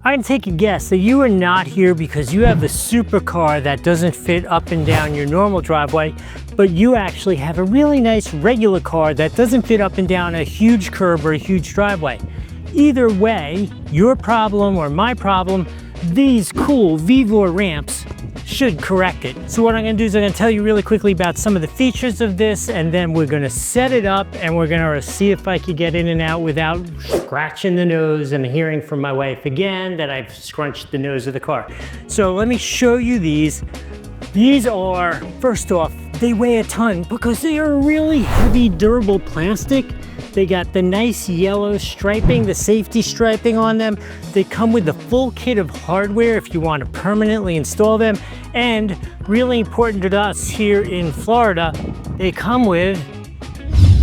I can take a guess that you are not here because you have a supercar that doesn't fit up and down your normal driveway, but you actually have a really nice regular car that doesn't fit up and down a huge curb or a huge driveway. Either way, your problem or my problem, these cool VEVOR ramps should correct it. So what I'm gonna do is I'm gonna tell you really quickly about some of the features of this, and then we're gonna set it up and we're gonna see if I could get in and out without scratching the nose and hearing from my wife again that I've scrunched the nose of the car. So let me show you these. These are, first off, they weigh a ton because they are really heavy, durable plastic. They got the nice yellow striping, the safety striping on them. They come with the full kit of hardware if you want to permanently install them. And really important to us here in Florida, they come with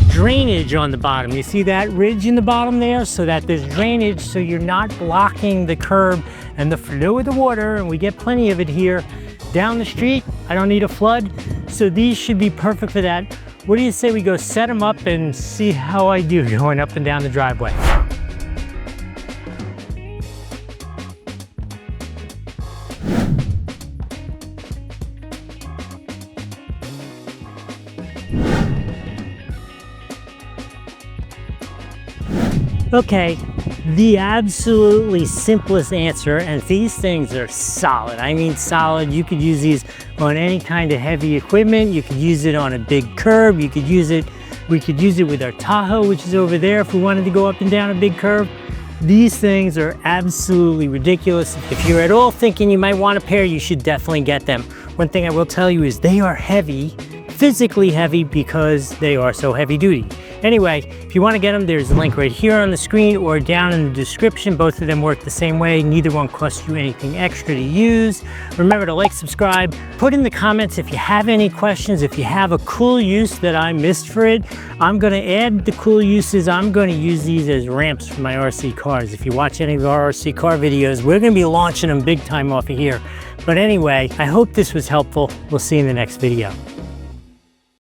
drainage on the bottom. You see that ridge in the bottom there? So that there's drainage so you're not blocking the curb and the flow of the water, and we get plenty of it here. Down the street, I don't need a flood, so these should be perfect for that. What do you say we go set them up and see how I do going up and down the driveway? Okay, the absolutely simplest answer, and these things are solid. I mean solid. You could use these on any kind of heavy equipment. You could use it on a big curb. You could use it, we could use it with our Tahoe, which is over there if we wanted to go up and down a big curb. These things are absolutely ridiculous. If you're at all thinking you might want a pair, you should definitely get them. One thing I will tell you is they are heavy, physically heavy, because they are so heavy duty. Anyway, if you want to get them, there's a link right here on the screen or down in the description. Both of them work the same way. Neither one costs you anything extra to use. Remember to like, subscribe, put in the comments if you have any questions, if you have a cool use that I missed for it. I'm going to add the cool uses. I'm going to use these as ramps for my RC cars. If you watch any of our RC car videos, we're going to be launching them big time off of here. But anyway, I hope this was helpful. We'll see you in the next video.